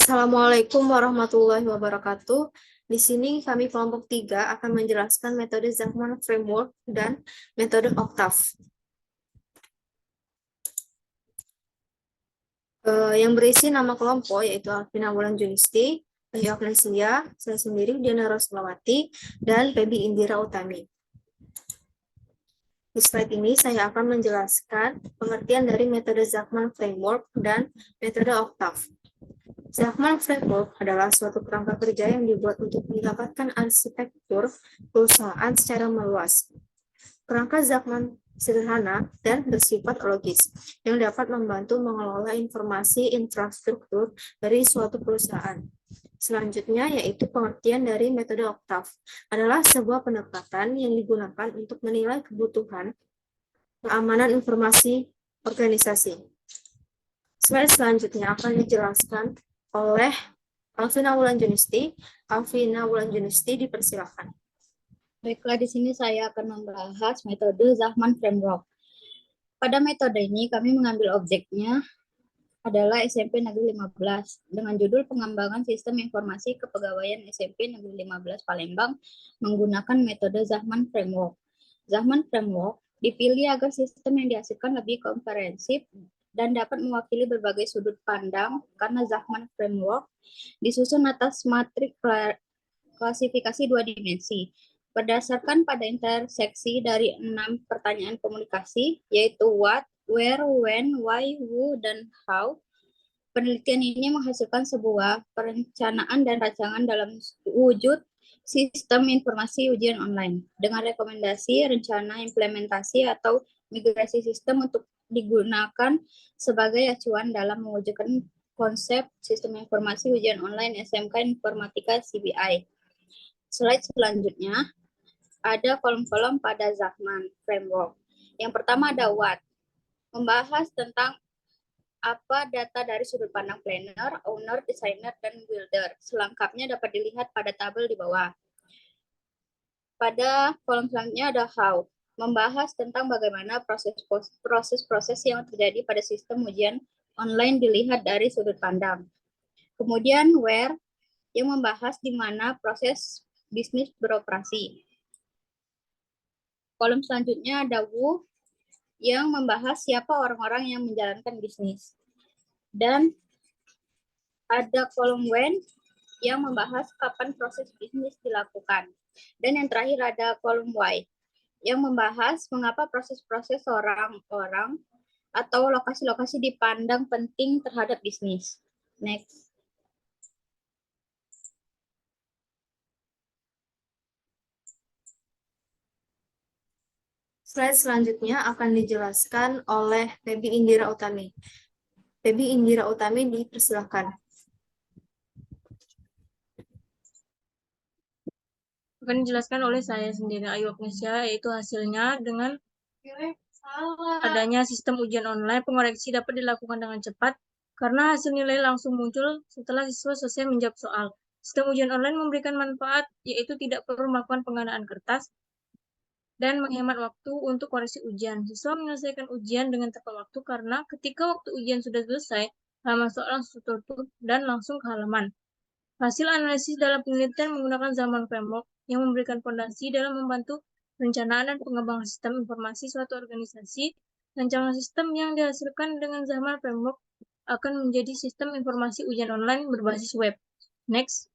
Assalamualaikum warahmatullahi wabarakatuh. Di sini kami kelompok 3 akan menjelaskan metode Zachman Framework dan metode Octave. Yang berisi nama kelompok yaitu Alvina Wulan Junisti, Ayu Agnesia, saya sendiri Diana Roslawati, dan Febi Indira Utami. Di slide ini saya akan menjelaskan pengertian dari metode Zachman Framework dan metode Octave. Zachman Framework adalah suatu kerangka kerja yang dibuat untuk mendapatkan arsitektur perusahaan secara meluas. Kerangka Zachman sederhana dan bersifat logis, yang dapat membantu mengelola informasi infrastruktur dari suatu perusahaan. Selanjutnya, yaitu pengertian dari metode Octave, adalah sebuah pendekatan yang digunakan untuk menilai kebutuhan keamanan informasi organisasi. Slide selanjutnya akan dijelaskan oleh Alvina Wulan Junisti. Alvina Wulan Junisti, dipersilakan. Baiklah, di sini saya akan membahas metode Zachman Framework. Pada metode ini kami mengambil objeknya adalah SMP Negeri 15 dengan judul Pengembangan Sistem Informasi Kepegawaian SMP Negeri 15 Palembang menggunakan metode Zachman Framework. Zachman Framework dipilih agar sistem yang dihasilkan lebih komprehensif dan dapat mewakili berbagai sudut pandang karena Zachman Framework disusun atas matrik klasifikasi 2 dimensi. Berdasarkan pada interseksi dari 6 pertanyaan komunikasi, yaitu what, where, when, why, who, dan how, penelitian ini menghasilkan sebuah perencanaan dan rancangan dalam wujud sistem informasi ujian online dengan rekomendasi, rencana, implementasi, atau migrasi sistem untuk digunakan sebagai acuan dalam mewujudkan konsep sistem informasi ujian online SMK Informatika CBI. Slide selanjutnya ada kolom-kolom pada Zachman Framework. Yang pertama ada what, membahas tentang apa data dari sudut pandang planner, owner, designer, dan builder. Selengkapnya dapat dilihat pada tabel di bawah. Pada kolom selanjutnya ada how, membahas tentang bagaimana proses-proses yang terjadi pada sistem ujian online dilihat dari sudut pandang. Kemudian where, yang membahas di mana proses bisnis beroperasi. Kolom selanjutnya ada who, yang membahas siapa orang-orang yang menjalankan bisnis. Dan ada kolom when, yang membahas kapan proses bisnis dilakukan. Dan yang terakhir ada kolom why, yang membahas mengapa proses-proses orang-orang atau lokasi-lokasi dipandang penting terhadap bisnis. Next. Slide selanjutnya akan dijelaskan oleh Febi Indira Utami. Febi Indira Utami, dipersilakan. Akan dijelaskan oleh saya sendiri, Ayu Agnesia, yaitu hasilnya dengan adanya sistem ujian online, pengoreksi dapat dilakukan dengan cepat karena hasil nilai langsung muncul setelah siswa selesai menjawab soal. Sistem ujian online memberikan manfaat, yaitu tidak perlu melakukan penggandaan kertas dan menghemat waktu untuk koreksi ujian. Siswa menyelesaikan ujian dengan tepat waktu karena ketika waktu ujian sudah selesai, halaman soal langsung tertutup dan langsung ke halaman. Hasil analisis dalam penelitian menggunakan Zachman Framework yang memberikan fondasi dalam membantu perencanaan dan pengembangan sistem informasi suatu organisasi. Rancangan sistem yang dihasilkan dengan Zachman Framework akan menjadi sistem informasi ujian online berbasis web. Next.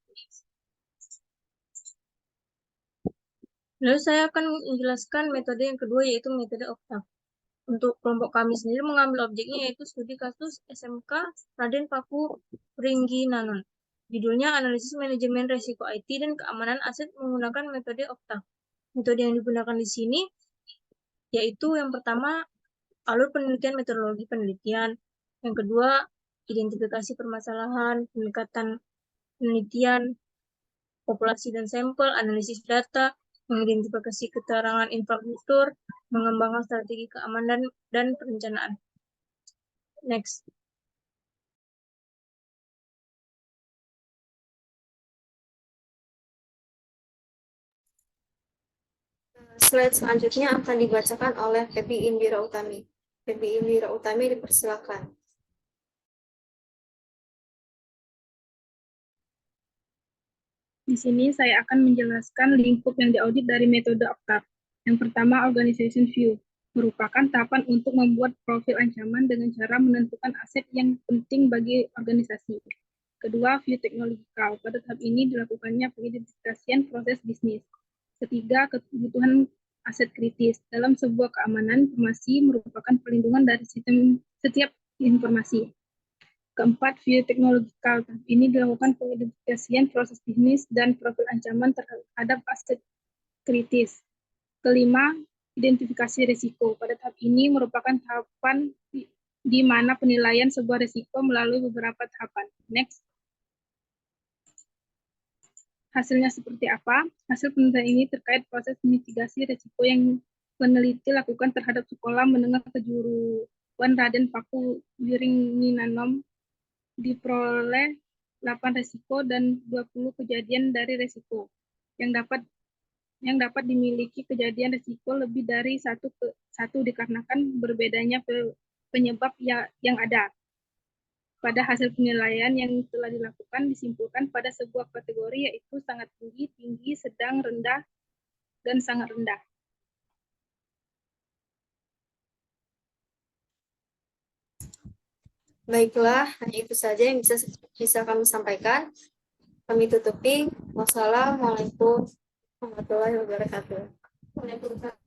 Lalu saya akan menjelaskan metode yang kedua, yaitu metode Octave. Untuk kelompok kami sendiri mengambil objeknya yaitu studi kasus SMK Raden Paku Pringgginanon. Judulnya Analisis Manajemen Resiko IT dan Keamanan Aset menggunakan metode Octave. Metode yang digunakan di sini yaitu yang pertama, alur penelitian metodologi penelitian. Yang kedua, identifikasi permasalahan, pendekatan penelitian, populasi dan sampel, analisis data, mengidentifikasi keterangan infrastruktur, mengembangkan strategi keamanan dan perencanaan. Next. Slide selanjutnya akan dibacakan oleh Febi Indira Utami. Febi Indira Utami, dipersilakan. Di sini saya akan menjelaskan lingkup yang diaudit dari metode OCTAV. Yang pertama, Organization View, merupakan tahapan untuk membuat profil ancaman dengan cara menentukan aset yang penting bagi organisasi. Kedua, View Technological. Pada tahap ini dilakukannya pengidentifikasian proses bisnis. Ketiga, kebutuhan aset kritis. Dalam sebuah keamanan, informasi merupakan perlindungan dari sistem setiap informasi. Keempat, view teknologikal. Ini dilakukan pengidentifikasian proses bisnis dan profil ancaman terhadap aset kritis. Kelima, identifikasi risiko. Pada tahap ini merupakan tahapan di mana penilaian sebuah risiko melalui beberapa tahapan. Next. Hasilnya seperti apa? Hasil penelitian ini terkait proses mitigasi risiko yang peneliti lakukan terhadap sekolah menengah kejuruan Raden Paku Wiringinanom. Diperoleh 8 risiko dan 20 kejadian dari risiko yang dapat dimiliki kejadian risiko lebih dari satu dikarenakan berbedanya penyebab yang ada. Pada hasil penilaian yang telah dilakukan disimpulkan pada sebuah kategori yaitu sangat tinggi, tinggi, sedang, rendah, dan sangat rendah. Baiklah, hanya itu saja yang bisa kami sampaikan. Kami tutupi. Wassalamualaikum warahmatullahi wabarakatuh.